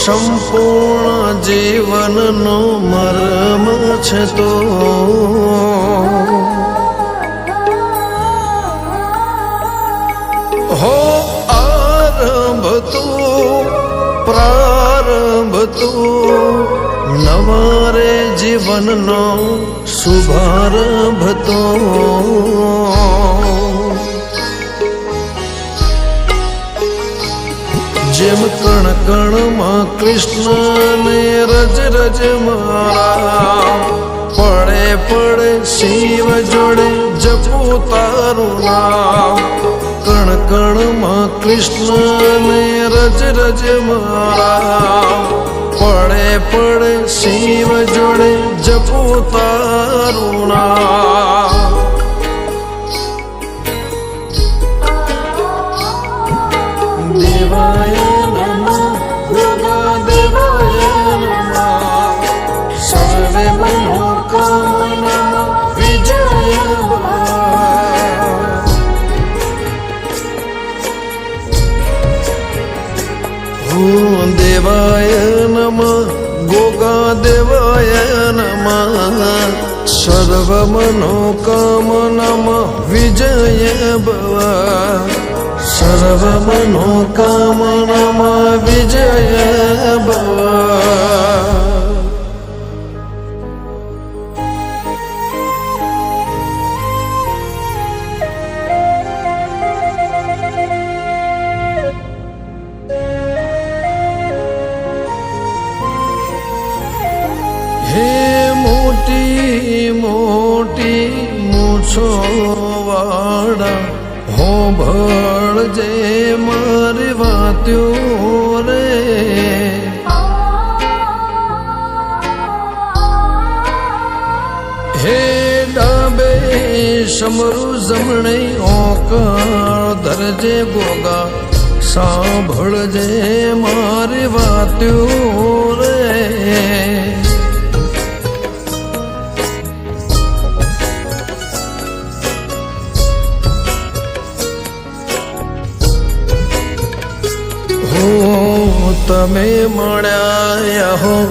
સંપૂર્ણ જીવનનો મર્મ છે તો હો આરંભ તું પ્રારંભ તું નવારે જીવનનો શુભારંભ તો જેમ કણ કણમાં કૃષ્ણને રજ રજ મારા પડે પડે શિવ જોડે જપું તારું નામ કણ કણમાં કૃષ્ણને રજ રજ મારા પડે પડે શિવ જોડે જપું તારું નામ દેવાય નમઃ ગોગા દેવાય નમઃ સર્વે મનોકામના વિજય દેવાય નમઃ ગોગા દેવાય નમઃ સર્વ મનોકામના વિજય ભવ સર્વ મનોકામના વિજય ભવ હે મોટી મોટી મૂછો વાળા હો ભળજે મારી વાત્યો રે હે ડાબે સમરુ જમણે ઓકાર ધરજે ગોગા સાંભળજે મારી વાત્યો રે તમે મળ્યા હો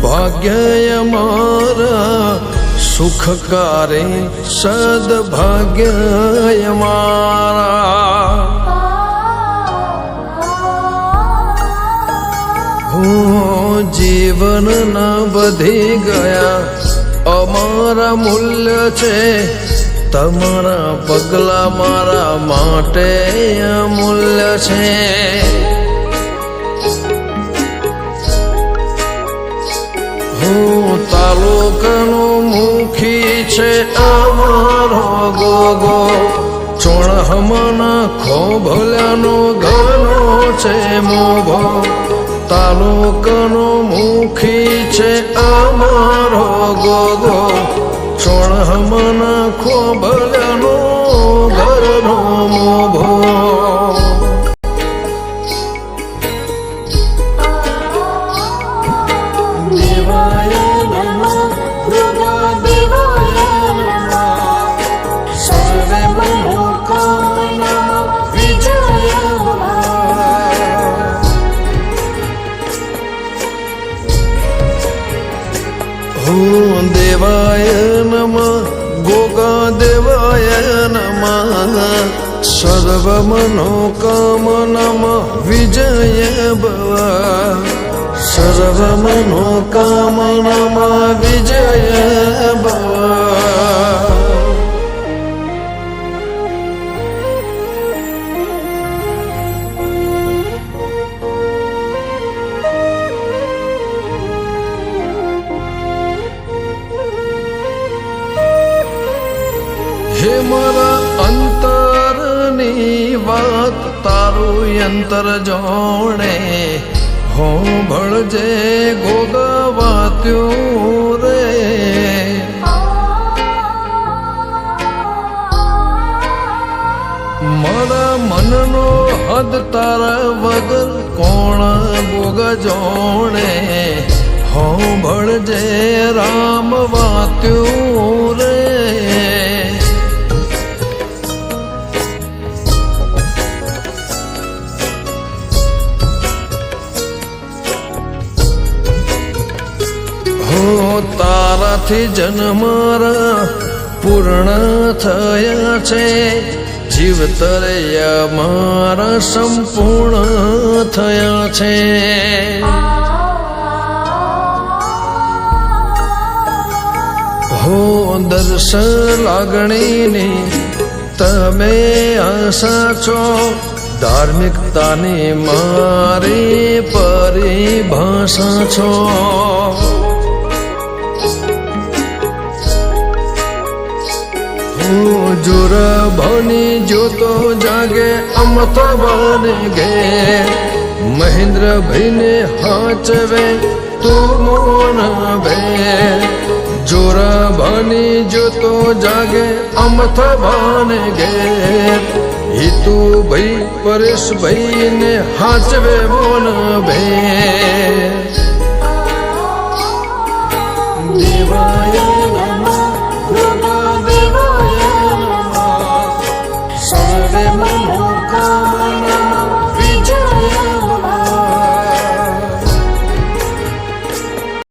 ભાગ્ય મારા સુખકારે સદભાગ્ય મારા હું જીવનના વધી ગયા અમારા મૂલ્ય છે તમારા પગલા મારા માટે અમૂલ્ય છે હું તાલુકાનો મુખી છે અમારો ગોગો ચોણહમાના ખોભલ્યાનો ઘનો છે મોભો તાલુકાનો મુખી છે અમારો ગોગો ચોણહમાના ખોભલ્યાનો ઘરનો મોભો દેવાય નમઃ ગોગા દેવાય નમઃ સર્વ મનોકામના વિજય ભવ સર્વ મનોકામના વિજય ભવ હે મારા અંતરની વાત તારું અંતર જોણે હો ભળજે ગોગા વાત્યું રે મારા મનનો હદ તારા વગર કોણ ગોગા જોણે હો ભળજે રામ વાત્યું રે તારાથી જન્મારા પૂર્ણ થયા છે, જીવતરૈયા મારા સંપૂર્ણ થયા છે. હો દર્શ લાગણીની તમે આશા છો, ધાર્મિકતાની મારી પરિભાષા છો. જોર ભની જોતો જાગે અમથ બને ગે, મહેન્દ્રભાઈને હાચવે તું મોન બે. જોર ભની જોતો જાગે અમથ બને ગે, હિતુભાઈ પરેશભાઈને હાચવે મોન બે.